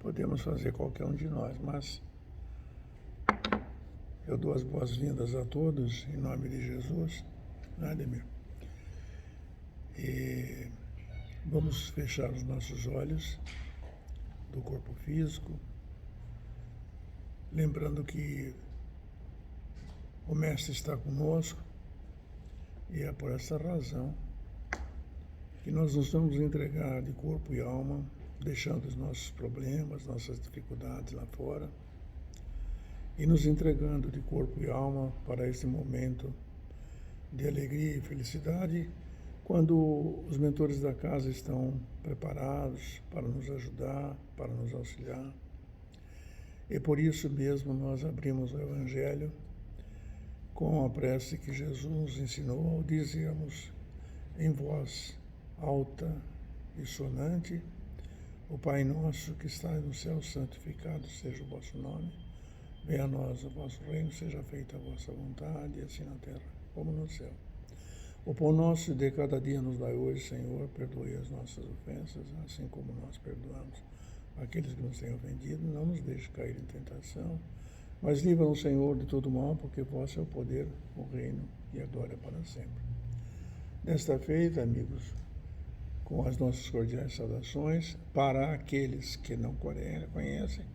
podemos fazer qualquer um de nós, mas eu dou as boas-vindas a todos, em nome de Jesus, né, Ademir? E vamos fechar os nossos olhos do corpo físico, lembrando que o Mestre está conosco e é por essa razão que nós nos vamos entregar de corpo e alma, deixando os nossos problemas, nossas dificuldades lá fora e nos entregando de corpo e alma para esse momento de alegria e felicidade, quando os mentores da casa estão preparados para nos ajudar, para nos auxiliar. E por isso mesmo nós abrimos o Evangelho com a prece que Jesus nos ensinou ao dizermos em voz alta e sonante: o Pai nosso que está no céu, santificado seja o vosso nome. Venha a nós o vosso reino, seja feita a vossa vontade, assim na terra como no céu. O pão nosso de cada dia nos dai hoje, Senhor, perdoe as nossas ofensas, assim como nós perdoamos aqueles que nos têm ofendido. Não nos deixe cair em tentação, mas livra-nos, Senhor, de todo mal, porque vosso é o poder, o reino e a glória para sempre. Desta feita, amigos, com as nossas cordiais saudações, para aqueles que não conhecem,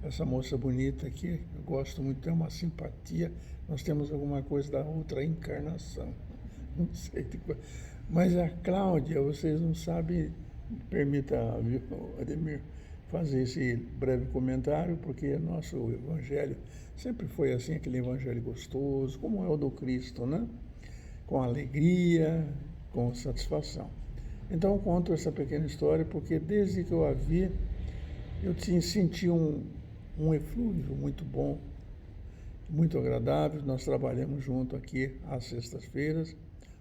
essa moça bonita aqui, eu gosto muito, tem uma simpatia, nós temos alguma coisa da outra encarnação, não sei de qual, mas a Cláudia, vocês não sabem, permita, viu, Ademir, fazer esse breve comentário, porque nosso evangelho sempre foi assim, aquele evangelho gostoso, como é o do Cristo, né? Com alegria, com satisfação. Então eu conto essa pequena história porque desde que eu a vi, eu senti um eflúvio muito bom, muito agradável. Nós trabalhamos junto aqui às sextas-feiras.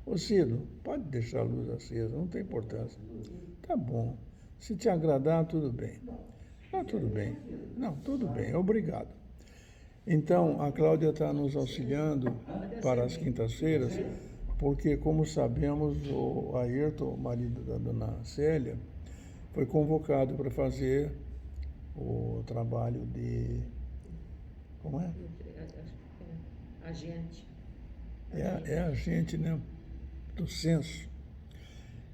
Ô Cido, pode deixar a luz acesa, não tem importância. Tá bom. Se te agradar, tudo bem. Ah, tudo bem. Não, tudo bem, obrigado. Então, a Cláudia está nos auxiliando para as quintas-feiras, porque, como sabemos, o Ayrton, o marido da dona Célia, foi convocado para fazer o trabalho de... Como é? Agente. É agente, né? Do censo.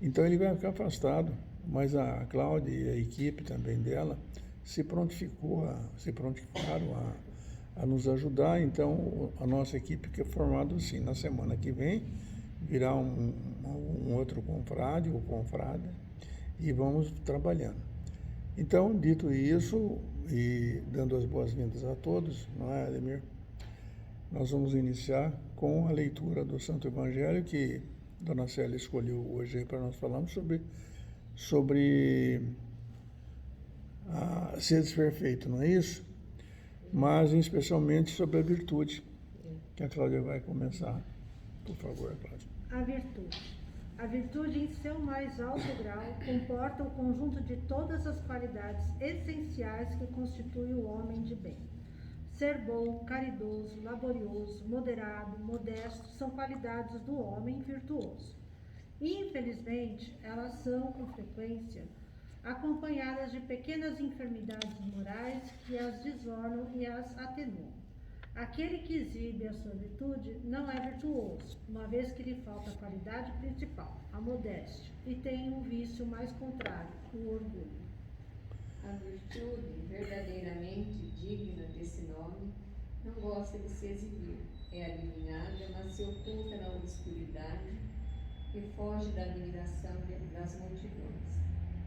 Então ele vai ficar afastado, mas a Cláudia e a equipe também dela se prontificaram a nos ajudar. Então a nossa equipe que é formada assim, na semana que vem virá um outro confrade ou confrada e vamos trabalhando. Então, dito isso, e dando as boas-vindas a todos, não é, Ademir? Nós vamos iniciar com a leitura do Santo Evangelho que Dona Célia escolheu hoje para nós falarmos sobre ser desperfeito, não é isso? Mas especialmente sobre a virtude, que a Cláudia vai começar. Por favor, Cláudia. A virtude. A virtude, em seu mais alto grau, comporta o conjunto de todas as qualidades essenciais que constituem o homem de bem. Ser bom, caridoso, laborioso, moderado, modesto são qualidades do homem virtuoso. Infelizmente, elas são, com frequência, acompanhadas de pequenas enfermidades morais que as desornam e as atenuam. Aquele que exibe a sua virtude não é virtuoso, uma vez que lhe falta a qualidade principal, a modéstia, e tem um vício mais contrário, o orgulho. A virtude, verdadeiramente digna desse nome, não gosta de se exibir, é eliminada, mas se oculta na obscuridade e foge da admiração das multidões.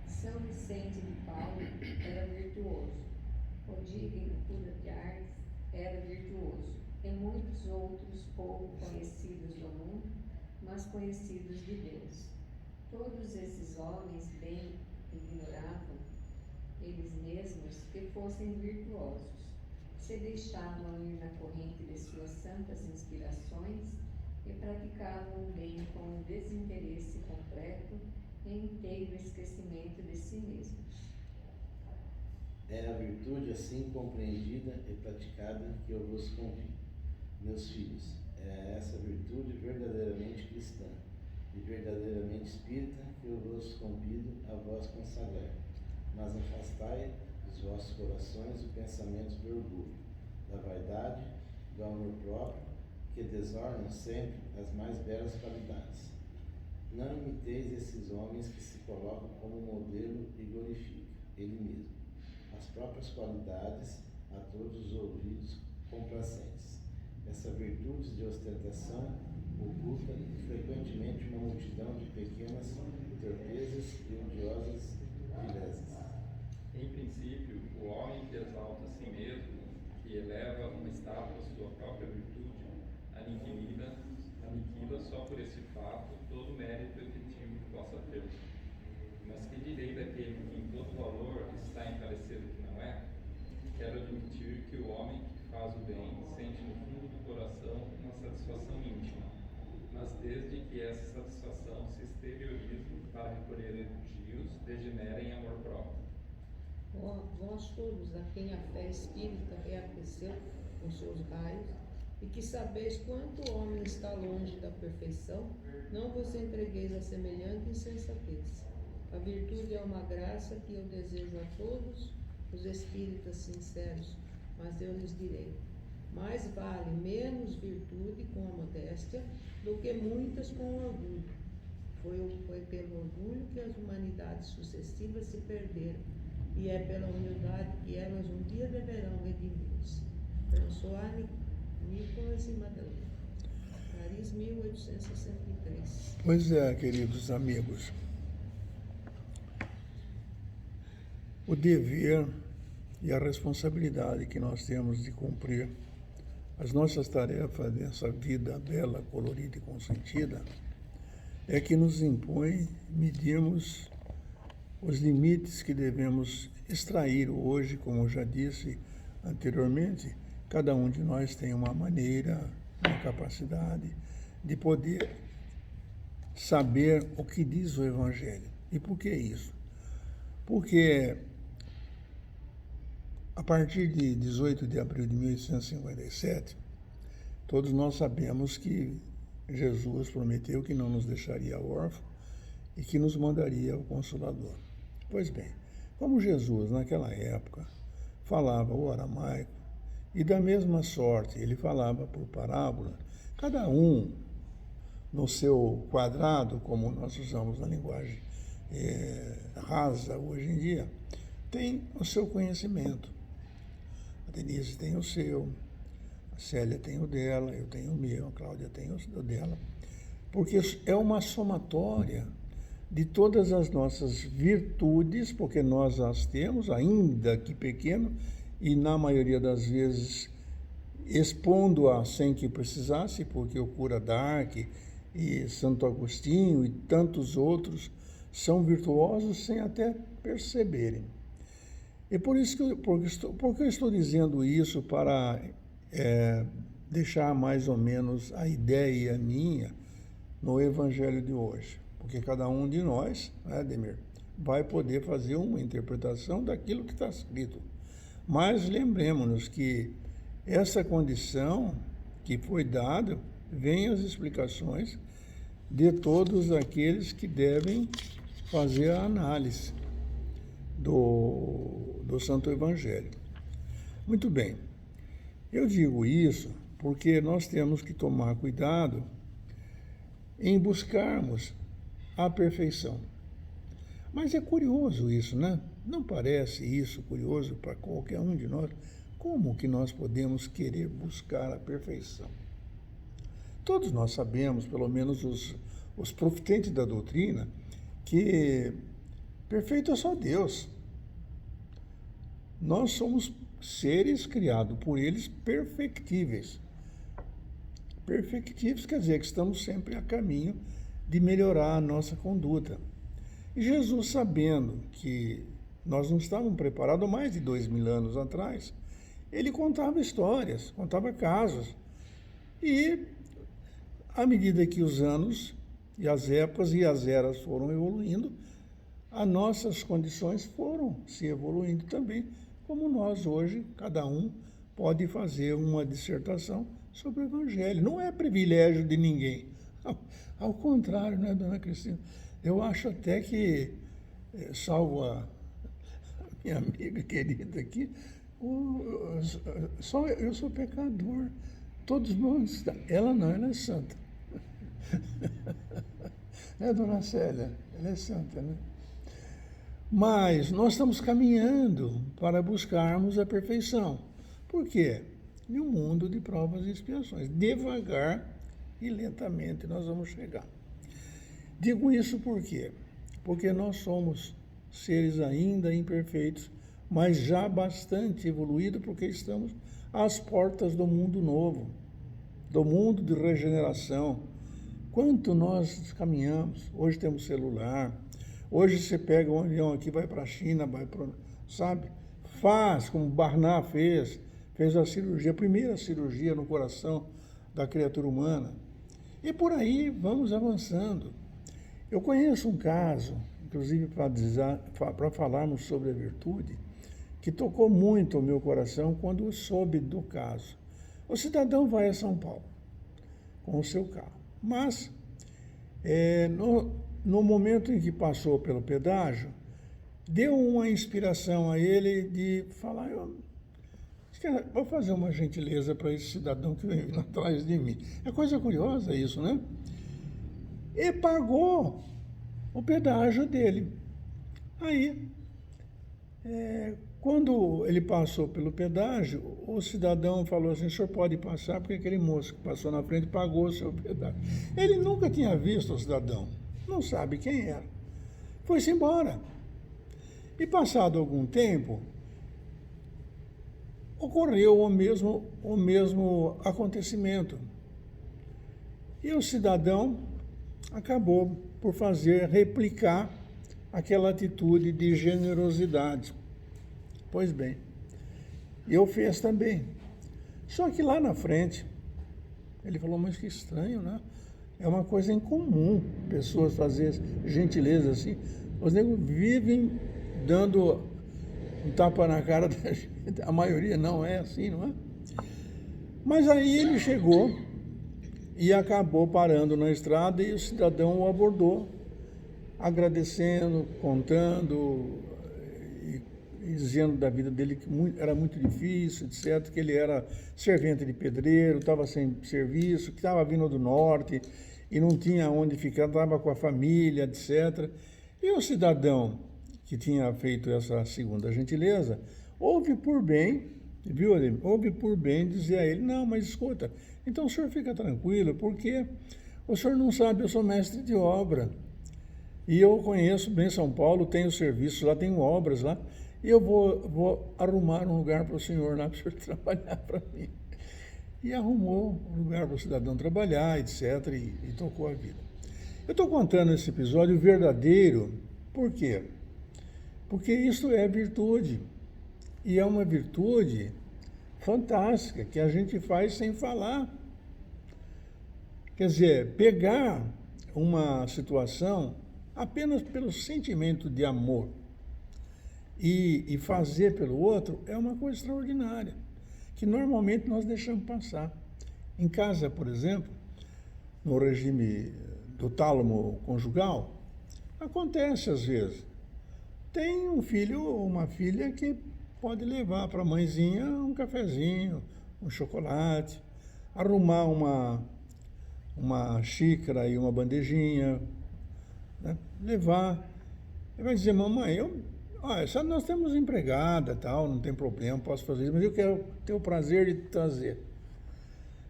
São Vicente de Paulo era virtuoso, o digno de Ars era virtuoso, e muitos outros pouco conhecidos do mundo, mas conhecidos de Deus. Todos esses homens bem ignoravam eles mesmos que fossem virtuosos, se deixavam ir na corrente de suas santas inspirações e praticavam o bem com um desinteresse completo e inteiro esquecimento de si mesmos. É a virtude assim compreendida e praticada que eu vos convido, meus filhos. É essa virtude verdadeiramente cristã e verdadeiramente espírita que eu vos convido a vós consagrar. Mas afastai os dos vossos corações os pensamentos do orgulho, da vaidade, do amor próprio, que desornam sempre as mais belas qualidades. Não imiteis esses homens que se colocam como modelo e glorificam ele mesmo, as próprias qualidades a todos os ouvidos complacentes. Essa virtude de ostentação oculta frequentemente uma multidão de pequenas torpezas e odiosas vilezas. Em princípio, o homem que exalta a si mesmo, que eleva uma estátua à sua própria virtude, aniquila só por esse fato todo o mérito efetivo que possa ter. Mas que direi daquele que em todo valor está em parecer o que não é? Quero admitir que o homem que faz o bem sente no fundo do coração uma satisfação íntima, mas desde que essa satisfação se exteriorize para recolher elogios, degenera em amor próprio. Vós todos, a quem a fé espírita reaqueceu com seus raios, e que sabeis quanto o homem está longe da perfeição, não vos entregueis a semelhante insensatez. A virtude é uma graça que eu desejo a todos os espíritas sinceros, mas eu lhes direi: mais vale menos virtude com a modéstia do que muitas com o orgulho. Foi pelo orgulho que as humanidades sucessivas se perderam, e é pela humildade que elas um dia deverão redimir-se. François Nicolas e Madeleine. Paris, 1863. Pois é, queridos amigos. O dever e a responsabilidade que nós temos de cumprir as nossas tarefas dessa vida bela, colorida e consentida é que nos impõe medirmos os limites que devemos extrair hoje, como eu já disse anteriormente. Cada um de nós tem uma maneira, uma capacidade de poder saber o que diz o Evangelho. E por que isso? Porque a partir de 18 de abril de 1857, todos nós sabemos que Jesus prometeu que não nos deixaria órfãos e que nos mandaria o Consolador. Pois bem, como Jesus naquela época falava o aramaico, e da mesma sorte ele falava por parábola, cada um no seu quadrado, como nós usamos na linguagem rasa hoje em dia, tem o seu conhecimento. A Denise tem o seu, a Célia tem o dela, eu tenho o meu, a Cláudia tem o dela, porque é uma somatória de todas as nossas virtudes, porque nós as temos, ainda que pequeno, e na maioria das vezes expondo-a sem que precisasse, porque o Cura d'Arc e Santo Agostinho e tantos outros são virtuosos sem até perceberem. E por isso porque eu estou dizendo isso para deixar mais ou menos a ideia minha no Evangelho de hoje. Porque cada um de nós, né, Ademir, vai poder fazer uma interpretação daquilo que está escrito. Mas lembremos-nos que essa condição que foi dada, vem as explicações de todos aqueles que devem fazer a análise do Santo Evangelho. Muito bem, eu digo isso porque nós temos que tomar cuidado em buscarmos a perfeição. Mas é curioso isso, né? Não parece isso curioso para qualquer um de nós? Como que nós podemos querer buscar a perfeição? Todos nós sabemos, pelo menos os profetentes da doutrina, que perfeito é só Deus. Nós somos seres criados por eles perfectíveis. Perfectíveis quer dizer que estamos sempre a caminho de melhorar a nossa conduta. E Jesus, sabendo que nós não estávamos preparados há mais de 2000 anos atrás, ele contava histórias, contava casos. E, à medida que os anos e as épocas e as eras foram evoluindo, as nossas condições foram se evoluindo também, como nós hoje, cada um pode fazer uma dissertação sobre o Evangelho. Não é privilégio de ninguém. Ao contrário, né, dona Cristina? Eu acho até que, salvo a minha amiga querida aqui, só eu sou pecador, todos bons. Ela não, ela é santa. Né, dona Célia? Ela é santa, né? Mas nós estamos caminhando para buscarmos a perfeição. Por quê? Em um mundo de provas e expiações. Devagar e lentamente nós vamos chegar. Digo isso por quê? Porque nós somos seres ainda imperfeitos, mas já bastante evoluídos, porque estamos às portas do mundo novo, do mundo de regeneração. Quanto nós caminhamos, hoje temos celular, hoje você pega um avião aqui, vai para a China, vai para, sabe? Faz, como Barnard fez a cirurgia, a primeira cirurgia no coração da criatura humana. E por aí vamos avançando. Eu conheço um caso, inclusive para falarmos sobre a virtude, que tocou muito o meu coração quando eu soube do caso. O cidadão vai a São Paulo com o seu carro, mas no momento em que passou pelo pedágio, deu uma inspiração a ele de falar, vou fazer uma gentileza para esse cidadão que vem vindo atrás de mim. É coisa curiosa isso, né? E pagou o pedágio dele. Aí, quando ele passou pelo pedágio, o cidadão falou assim, o senhor pode passar, porque aquele moço que passou na frente pagou o seu pedágio. Ele nunca tinha visto o cidadão, não sabe quem era. Foi-se embora. E passado algum tempo, ocorreu o mesmo acontecimento. E o cidadão acabou por replicar aquela atitude de generosidade. Pois bem, eu fiz também. Só que lá na frente, ele falou, mas que estranho, né? É uma coisa incomum pessoas fazerem gentileza assim. Os negros vivem dando um tapa na cara da gente. A maioria não é assim, não é? Mas aí ele chegou e acabou parando na estrada e o cidadão o abordou, agradecendo, contando e dizendo da vida dele que era muito difícil, etc., que ele era servente de pedreiro, estava sem serviço, que estava vindo do norte e não tinha onde ficar, estava com a família, etc. E o cidadão que tinha feito essa segunda gentileza, houve por bem, viu, Ademir? Houve por bem dizer a ele, não, mas escuta, então o senhor fica tranquilo, porque o senhor não sabe, eu sou mestre de obra, e eu conheço bem São Paulo, tenho serviços lá, tenho obras lá, e eu vou arrumar um lugar para o senhor lá, para o senhor trabalhar para mim. E arrumou um lugar para o cidadão trabalhar, etc., e tocou a vida. Eu estou contando esse episódio verdadeiro, por quê? Porque isso é virtude, e é uma virtude fantástica, que a gente faz sem falar. Quer dizer, pegar uma situação apenas pelo sentimento de amor e fazer pelo outro é uma coisa extraordinária, que normalmente nós deixamos passar. Em casa, por exemplo, no regime do tálamo conjugal, acontece às vezes. Tem um filho ou uma filha que pode levar para a mãezinha um cafezinho, um chocolate, arrumar uma xícara e uma bandejinha, né? Levar. Ele vai dizer, mamãe, só nós temos empregada, tal, não tem problema, posso fazer isso, mas eu quero ter o prazer de trazer.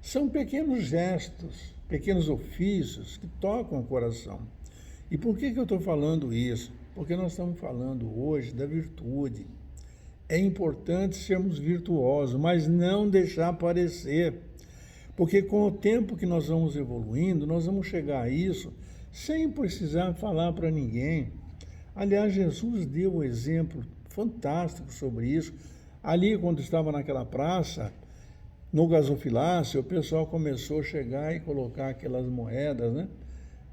São pequenos gestos, pequenos ofícios que tocam o coração. E por que eu estou falando isso? Porque nós estamos falando hoje da virtude. É importante sermos virtuosos, mas não deixar aparecer. Porque com o tempo que nós vamos evoluindo, nós vamos chegar a isso sem precisar falar para ninguém. Aliás, Jesus deu um exemplo fantástico sobre isso. Ali, quando estava naquela praça, no gasofilácio, o pessoal começou a chegar e colocar aquelas moedas, né?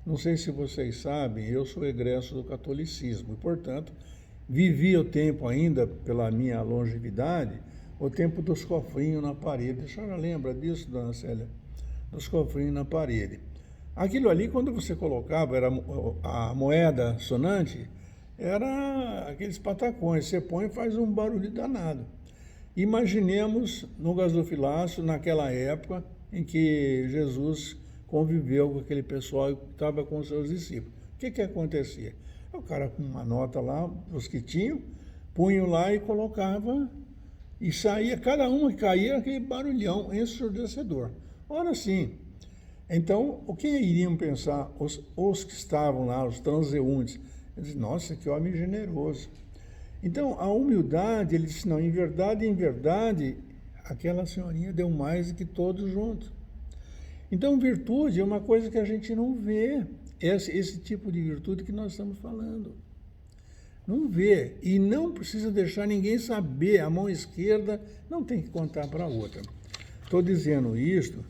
Não sei se vocês sabem, eu sou egresso do catolicismo e, portanto, vivi o tempo ainda, pela minha longevidade, o tempo dos cofrinhos na parede. A senhora lembra disso, dona Célia? Dos cofrinhos na parede. Aquilo ali, quando você colocava, era a moeda sonante, era aqueles patacões, você põe e faz um barulho danado. Imaginemos no gasofilácio, naquela época em que Jesus conviveu com aquele pessoal que estava com os seus discípulos. O que acontecia? O cara com uma nota lá, os que tinham, punham lá e colocava, e saía, cada uma que caía, aquele barulhão ensurdecedor. Ora sim, então, o que iriam pensar os que estavam lá, os transeuntes? Eles diziam, nossa, que homem generoso. Então, a humildade, ele disse, não, em verdade, aquela senhorinha deu mais do que todos juntos. Então, virtude é uma coisa que a gente não vê, esse tipo de virtude que nós estamos falando. Não vê, e não precisa deixar ninguém saber, a mão esquerda não tem que contar para a outra. Estou dizendo isto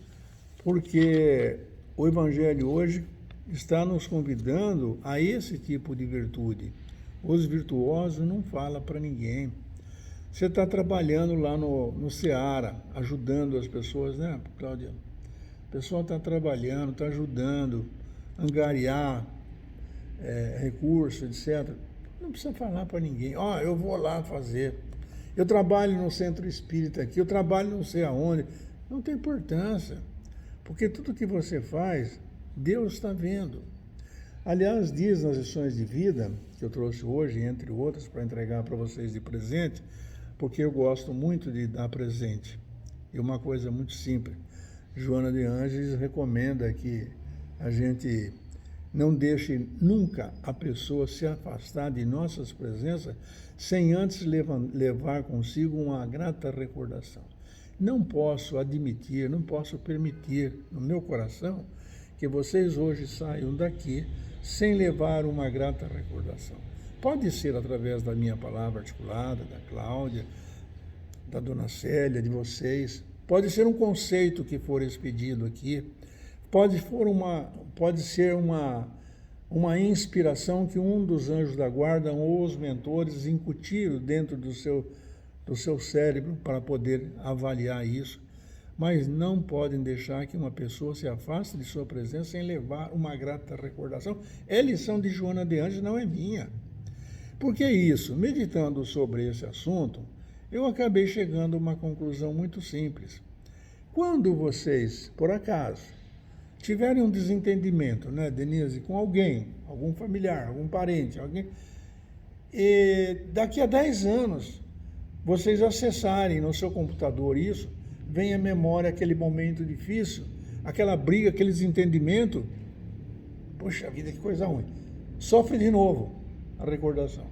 porque o Evangelho hoje está nos convidando a esse tipo de virtude. Os virtuosos não falam para ninguém. Você está trabalhando lá no Ceará, ajudando as pessoas, né, Cláudia? O pessoal está trabalhando, está ajudando, angariar recursos, etc. Não precisa falar para ninguém. Eu vou lá fazer. Eu trabalho no centro espírita aqui, eu trabalho não sei aonde. Não tem importância, porque tudo que você faz, Deus está vendo. Aliás, diz nas lições de vida, que eu trouxe hoje, entre outras, para entregar para vocês de presente, porque eu gosto muito de dar presente. E uma coisa muito simples. Joana de Ângeles recomenda que a gente não deixe nunca a pessoa se afastar de nossas presenças sem antes levar consigo uma grata recordação. Não posso admitir, não posso permitir no meu coração que vocês hoje saiam daqui sem levar uma grata recordação. Pode ser através da minha palavra articulada, da Cláudia, da Dona Célia, de vocês. Pode ser um conceito que for expedido aqui. Pode ser uma inspiração que um dos anjos da guarda ou os mentores incutiram dentro do seu cérebro para poder avaliar isso. Mas não podem deixar que uma pessoa se afaste de sua presença sem levar uma grata recordação. É lição de Joana de Ângeles, não é minha. Por que isso? Meditando sobre esse assunto, eu acabei chegando a uma conclusão muito simples. Quando vocês, por acaso, tiverem um desentendimento, né, Denise, com alguém, algum familiar, algum parente, alguém, e daqui a 10 anos, vocês acessarem no seu computador isso, vem à memória aquele momento difícil, aquela briga, aquele desentendimento, poxa vida, que coisa ruim. Sofre de novo a recordação.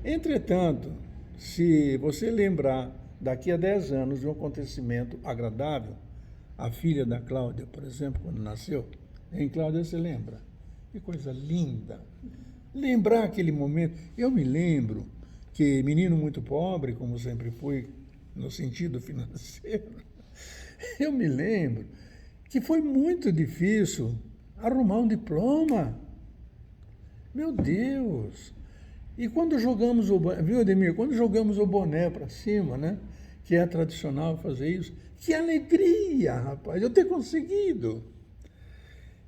Entretanto, se você lembrar daqui a 10 anos de um acontecimento agradável, a filha da Cláudia, por exemplo, quando nasceu, em Cláudia você lembra? Que coisa linda. Lembrar aquele momento. Eu me lembro que menino muito pobre, como sempre fui, no sentido financeiro, eu me lembro que foi muito difícil arrumar um diploma. Meu Deus! E quando jogamos viu, Ademir? Quando jogamos o boné para cima, né? Que é tradicional fazer isso, que alegria, rapaz, eu ter conseguido.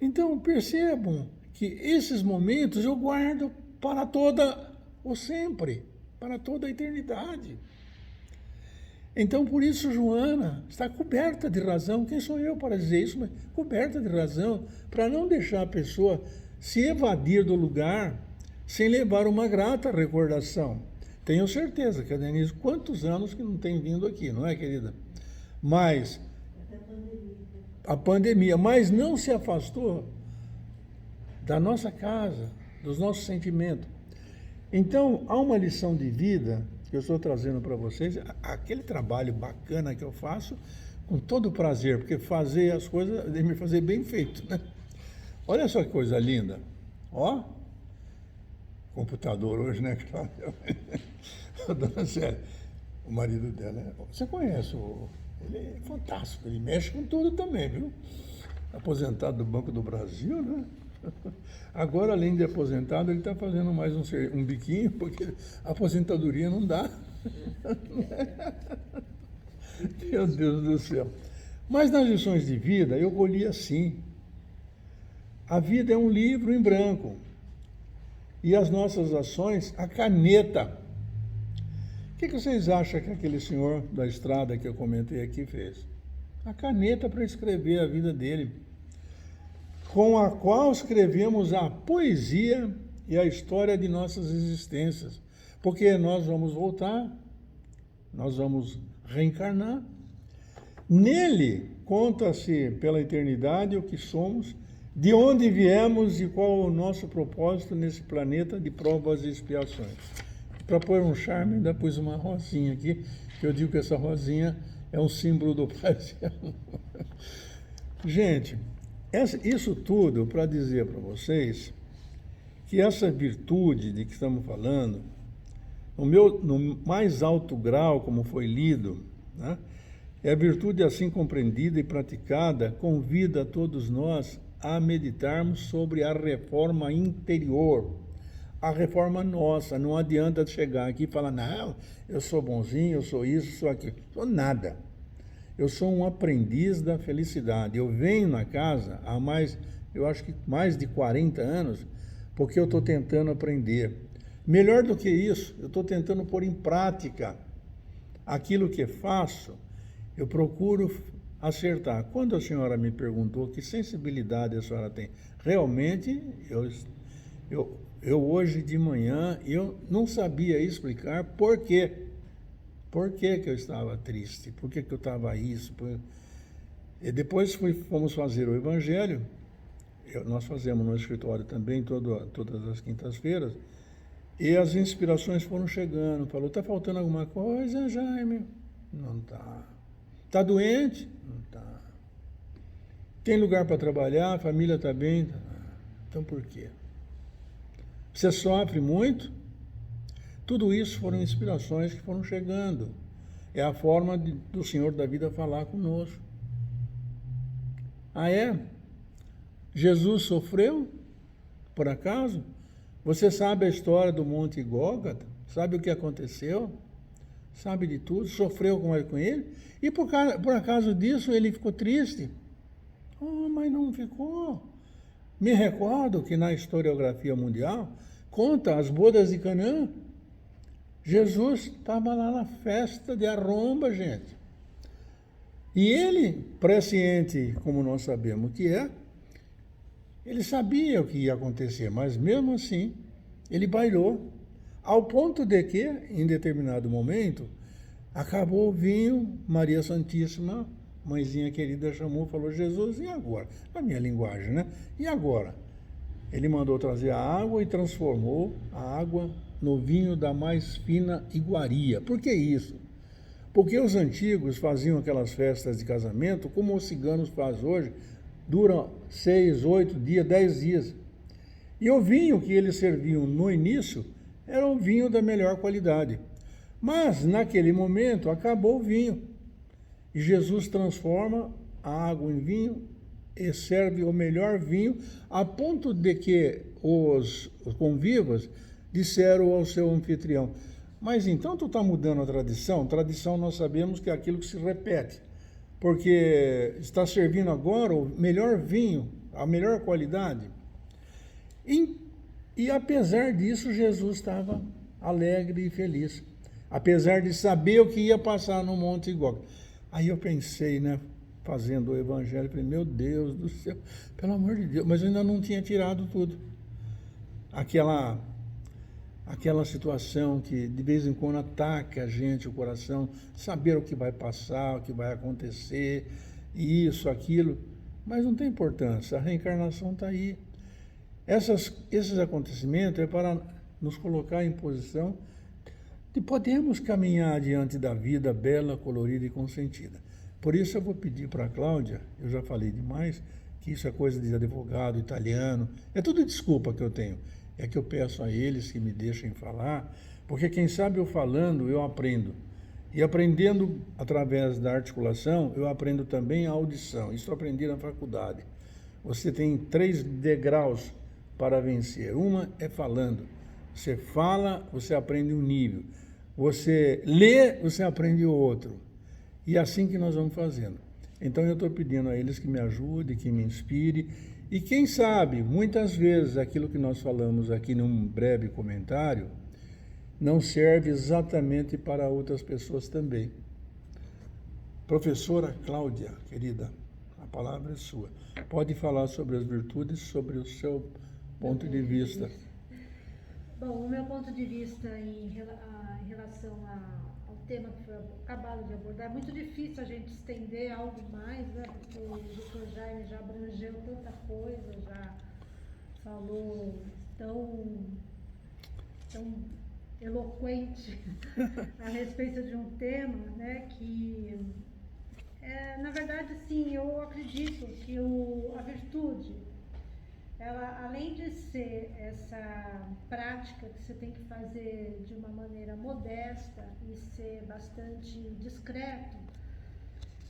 Então, percebam que esses momentos eu guardo para toda ou sempre, para toda a eternidade. Então, por isso, Joana está coberta de razão. Quem sou eu para dizer isso? Mas coberta de razão, para não deixar a pessoa se evadir do lugar sem levar uma grata recordação. Tenho certeza que a Denise, quantos anos que não tem vindo aqui, não é, querida? Mas a pandemia, mas não se afastou da nossa casa, dos nossos sentimentos. Então, há uma lição de vida que eu estou trazendo para vocês, aquele trabalho bacana que eu faço, com todo prazer, porque fazer as coisas, deve me fazer bem feito, né? Olha só que coisa linda. Ó, computador hoje, né, Cláudia? Dona Célia, o marido dela, você conhece, ele é fantástico, ele mexe com tudo também, viu? Aposentado do Banco do Brasil, né? Agora, além de aposentado, ele está fazendo mais um biquinho, porque a aposentadoria não dá. Meu Deus do céu. Mas nas lições de vida, eu colhi assim. A vida é um livro em branco. e as nossas ações a caneta. O que vocês acham que aquele senhor da estrada que eu comentei aqui fez? A caneta para escrever a vida dele, com a qual escrevemos a poesia e a história de nossas existências. Porque nós vamos voltar, nós vamos reencarnar. Nele conta-se pela eternidade o que somos, de onde viemos e qual o nosso propósito nesse planeta de provas e expiações. Para pôr um charme, ainda pus uma rosinha aqui, que eu digo que essa rosinha é um símbolo do paz e amor. Gente, isso tudo para dizer para vocês que essa virtude de que estamos falando, no mais alto grau, como foi lido, né, é a virtude assim compreendida e praticada, convida a todos nós a meditarmos sobre a reforma interior, a reforma nossa. Não adianta chegar aqui e falar, não, eu sou bonzinho, eu sou isso, sou aquilo. Sou nada. Eu sou um aprendiz da felicidade. Eu venho na casa há eu acho que mais de 40 anos, porque eu estou tentando aprender. Melhor do que isso, eu estou tentando pôr em prática aquilo que faço, eu procuro acertar. Quando a senhora me perguntou que sensibilidade a senhora tem, realmente, eu hoje de manhã, eu não sabia explicar por quê. Por que eu estava triste? Por que eu estava isso? E depois fomos fazer o Evangelho. Nós fazemos no escritório também todas as quintas-feiras. E as inspirações foram chegando. Falou, está faltando alguma coisa, Jaime? Não está. Está doente? Não está. Tem lugar para trabalhar? A família está bem? Então por quê? Você sofre muito? Tudo isso foram inspirações que foram chegando. É a forma do Senhor da vida falar conosco. Ah, é? Jesus sofreu? Por acaso? Você sabe a história do Monte Gólgota? Sabe o que aconteceu? Sabe de tudo? Sofreu com ele? E por acaso disso ele ficou triste? Oh, mas não ficou. Me recordo que na historiografia mundial conta as bodas de Canaã. Jesus estava lá na festa de arromba, gente. E ele, presciente, como nós sabemos que é, ele sabia o que ia acontecer, mas mesmo assim, ele bailou, ao ponto de que, em determinado momento, acabou o vinho, Maria Santíssima, mãezinha querida, chamou, falou, Jesus, e agora? Na minha linguagem, né? E agora? Ele mandou trazer a água e transformou a água no vinho da mais fina iguaria. Por que isso? Porque os antigos faziam aquelas festas de casamento, como os ciganos fazem hoje, duram 6, 8 dias, 10 dias. E o vinho que eles serviam no início era um vinho da melhor qualidade. Mas, naquele momento, acabou o vinho. E Jesus transforma a água em vinho e serve o melhor vinho, a ponto de que os convivas disseram ao seu anfitrião, mas então tu está mudando a tradição? Tradição nós sabemos que é aquilo que se repete, porque está servindo agora o melhor vinho, a melhor qualidade. E apesar disso, Jesus estava alegre e feliz, apesar de saber o que ia passar no Monte Gólgota. Aí eu pensei, né, fazendo o Evangelho, falei, meu Deus do céu, pelo amor de Deus, mas eu ainda não tinha tirado tudo. Aquela situação que de vez em quando ataca a gente, o coração, saber o que vai passar, o que vai acontecer, isso, aquilo, mas não tem importância, a reencarnação está aí. Esses acontecimentos é para nos colocar em posição de podermos caminhar diante da vida bela, colorida e consentida. Por isso eu vou pedir para a Cláudia, eu já falei demais, que isso é coisa de advogado italiano, é tudo desculpa que eu tenho. É que eu peço a eles que me deixem falar, porque quem sabe eu falando, eu aprendo. E aprendendo através da articulação, eu aprendo também a audição. Isso eu aprendi na faculdade. Você tem 3 degraus para vencer. Uma é falando. Você fala, você aprende um nível. Você lê, você aprende o outro. E é assim que nós vamos fazendo. Então eu estou pedindo a eles que me ajudem, que me inspirem, E quem sabe, muitas vezes, aquilo que nós falamos aqui num breve comentário, não serve exatamente para outras pessoas também. Professora Cláudia, querida, a palavra é sua. Pode falar sobre as virtudes, sobre o seu ponto de vista. Bom, o meu ponto de vista em relação ao tema que foi acabado de abordar, é muito difícil a gente estender algo mais, né? Porque o Dr. Jaime já abrangeu tanta coisa, já falou tão eloquente a respeito de um tema, né? Que, na verdade, sim, eu acredito que a virtude, ela, além de ser essa prática que você tem que fazer de uma maneira modesta e ser bastante discreto,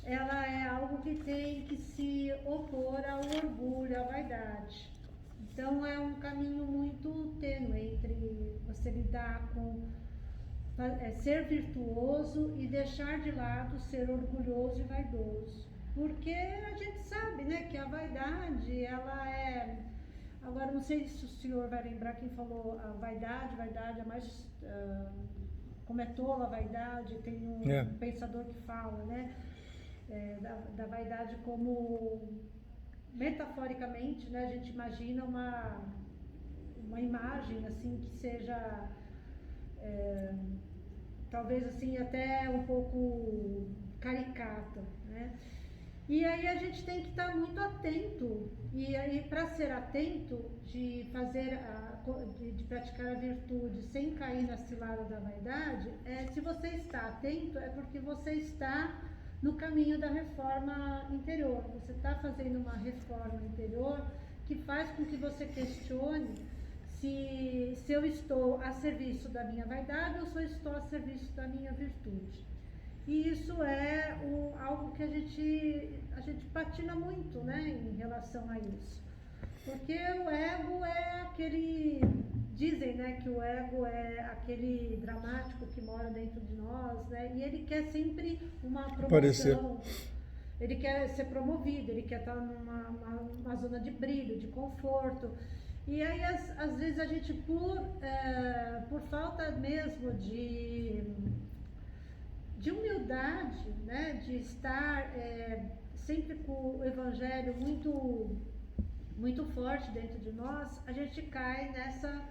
ela é algo que tem que se opor ao orgulho, à vaidade. Então é um caminho muito tênue entre você lidar com ser virtuoso e deixar de lado ser orgulhoso e vaidoso. Porque a gente sabe, né, que a vaidade, ela é... Agora, não sei se o senhor vai lembrar quem falou a vaidade é mais... como é tola a vaidade, tem um pensador que fala, né, da vaidade como, metaforicamente, né, a gente imagina uma imagem, assim, que seja, talvez, assim, até um pouco caricata, né? E aí a gente tem que estar muito atento, e aí para ser atento, de praticar a virtude sem cair na cilada da vaidade, se você está atento, é porque você está no caminho da reforma interior. Você está fazendo uma reforma interior que faz com que você questione se eu estou a serviço da minha vaidade ou se eu estou a serviço da minha virtude. E isso é algo que a gente patina muito, né, em relação a isso. Porque o ego é aquele... Dizem, né, que o ego é aquele dramático que mora dentro de nós, né, e ele quer sempre uma promoção. Ele quer ser promovido, ele quer estar numa zona de brilho, de conforto. E aí, às vezes, a gente, por falta mesmo de humildade, né, de estar sempre com o evangelho muito forte dentro de nós, a gente cai nessa,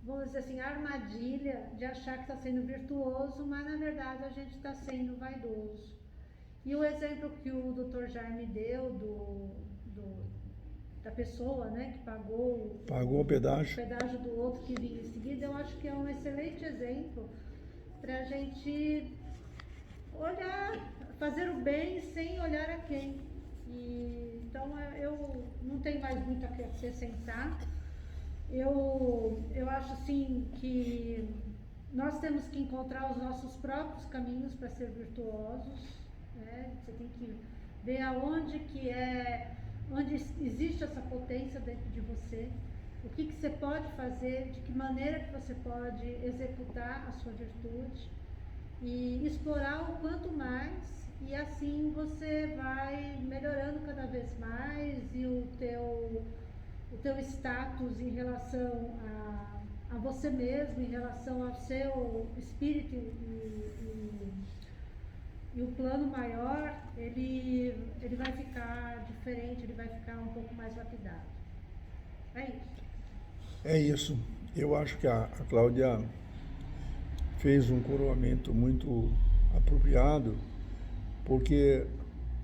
vamos dizer assim, armadilha de achar que está sendo virtuoso, mas na verdade a gente está sendo vaidoso. E o exemplo que o Dr. Jaime deu da pessoa, né, que pagou o pedágio do outro que vinha em seguida, eu acho que é um excelente exemplo para a gente olhar, fazer o bem sem olhar a quem. Então eu não tenho mais muito a acrescentar. Eu acho assim que nós temos que encontrar os nossos próprios caminhos para ser virtuosos, né? Você tem que ver onde existe essa potência dentro de você, o que você pode fazer, de que maneira que você pode executar a sua virtude e explorar o quanto mais, e assim você vai melhorando cada vez mais, e o teu status em relação a você mesmo, em relação ao seu espírito e o plano maior, ele vai ficar diferente, ele vai ficar um pouco mais lapidado. É isso. É isso. Eu acho que a Cláudia fez um coroamento muito apropriado, porque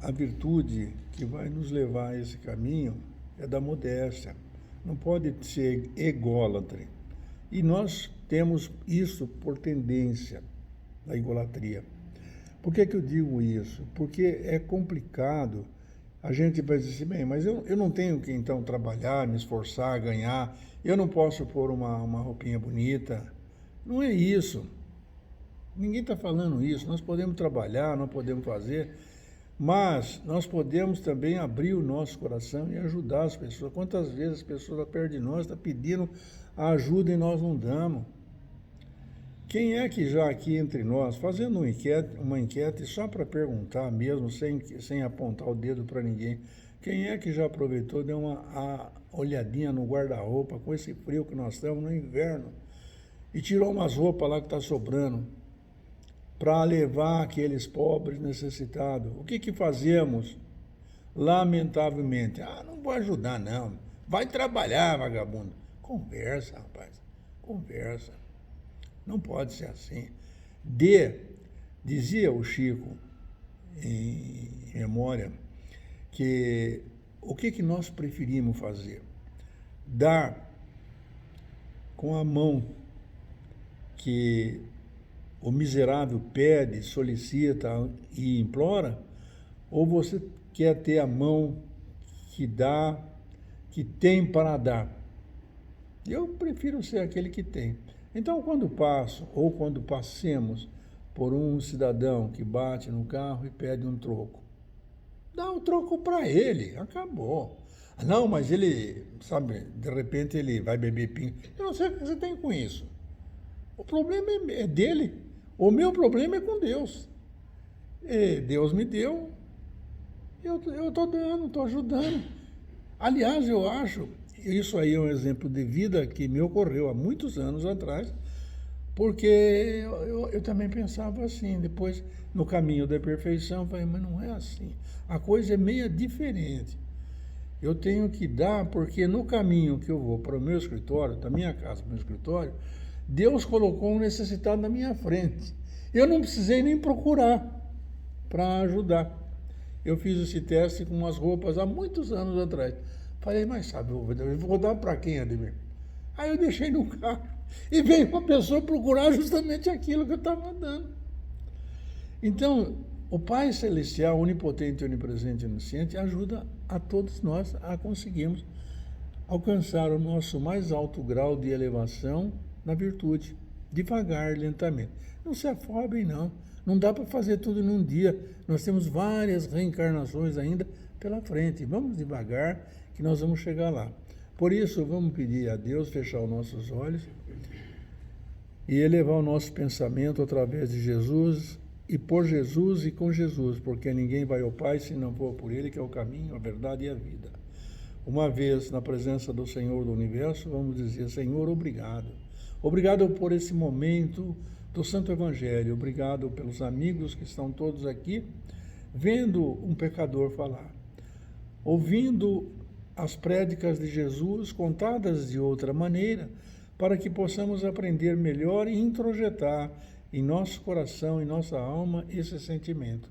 a virtude que vai nos levar a esse caminho é da modéstia. Não pode ser ególatra. E nós temos isso por tendência, da egolatria. Por que eu digo isso? Porque é complicado. A gente vai dizer assim, bem, mas eu não tenho que então trabalhar, me esforçar, ganhar, eu não posso pôr uma roupinha bonita. Não é isso. Ninguém está falando isso. Nós podemos trabalhar, nós podemos fazer, mas nós podemos também abrir o nosso coração e ajudar as pessoas. Quantas vezes as pessoas perto de nós estão pedindo ajuda e nós não damos? Quem é que já aqui entre nós, fazendo uma enquete só para perguntar mesmo, sem apontar o dedo para ninguém, Quem é que já aproveitou, deu uma olhadinha no guarda-roupa com esse frio que nós estamos no inverno e tirou umas roupas lá que está sobrando para levar aqueles pobres necessitados? O que fazemos? Lamentavelmente, não vou ajudar não, vai trabalhar, vagabundo. Conversa, rapaz, conversa. Não pode ser assim. Dizia o Chico, em memória, que o que nós preferimos fazer? Dar com a mão que o miserável pede, solicita e implora, ou você quer ter a mão que dá, que tem para dar? Eu prefiro ser aquele que tem. Então, quando passo, ou quando passemos por um cidadão que bate no carro e pede um troco, dá o troco para ele, acabou. Não, mas ele, sabe, de repente ele vai beber pinga. Eu não sei o que você tem com isso. O problema é dele. O meu problema é com Deus. E Deus me deu, eu estou dando, estou ajudando. Aliás, eu acho, isso aí é um exemplo de vida que me ocorreu há muitos anos atrás, porque eu também pensava assim, depois no caminho da perfeição, falei, mas não é assim, a coisa é meio diferente. Eu tenho que dar, porque no caminho que eu vou para o meu escritório, da minha casa para o meu escritório, Deus colocou um necessitado na minha frente. Eu não precisei nem procurar para ajudar. Eu fiz esse teste com umas roupas há muitos anos atrás. Falei, mas sabe, eu vou dar para quem, Ademir? Aí eu deixei no carro e veio uma pessoa procurar justamente aquilo que eu estava dando. Então, o Pai Celestial, onipotente, onipresente e onisciente, ajuda a todos nós a conseguirmos alcançar o nosso mais alto grau de elevação na virtude, devagar, lentamente. Não se afobem, não. Não dá para fazer tudo num dia. Nós temos várias reencarnações ainda pela frente. Vamos devagar, que nós vamos chegar lá. Por isso, vamos pedir a Deus fechar os nossos olhos e elevar o nosso pensamento através de Jesus e por Jesus e com Jesus, porque ninguém vai ao Pai se não for por Ele, que é o caminho, a verdade e a vida. Uma vez na presença do Senhor do Universo, vamos dizer, Senhor, obrigado. Obrigado por esse momento do Santo Evangelho. Obrigado pelos amigos que estão todos aqui, vendo um pecador falar, ouvindo as prédicas de Jesus contadas de outra maneira, para que possamos aprender melhor e introjetar em nosso coração, em nossa alma, esse sentimento.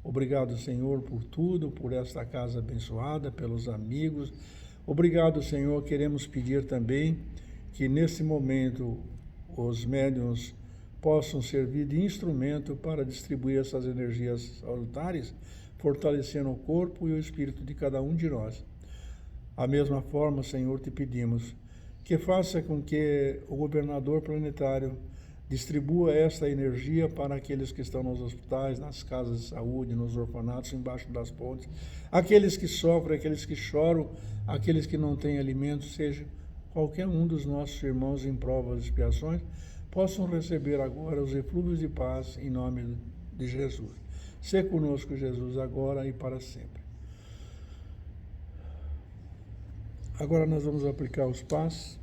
Obrigado, Senhor, por tudo, por esta casa abençoada, pelos amigos. Obrigado, Senhor. Queremos pedir também que nesse momento os médiuns possam servir de instrumento para distribuir essas energias salutares, fortalecendo o corpo e o espírito de cada um de nós. Da mesma forma, Senhor, te pedimos que faça com que o governador planetário distribua esta energia para aqueles que estão nos hospitais, nas casas de saúde, nos orfanatos, embaixo das pontes, aqueles que sofrem, aqueles que choram, aqueles que não têm alimento, seja qualquer um dos nossos irmãos em provas e expiações, possam receber agora os eflúvios de paz em nome de Jesus. Sê conosco, Jesus, agora e para sempre. Agora nós vamos aplicar os passos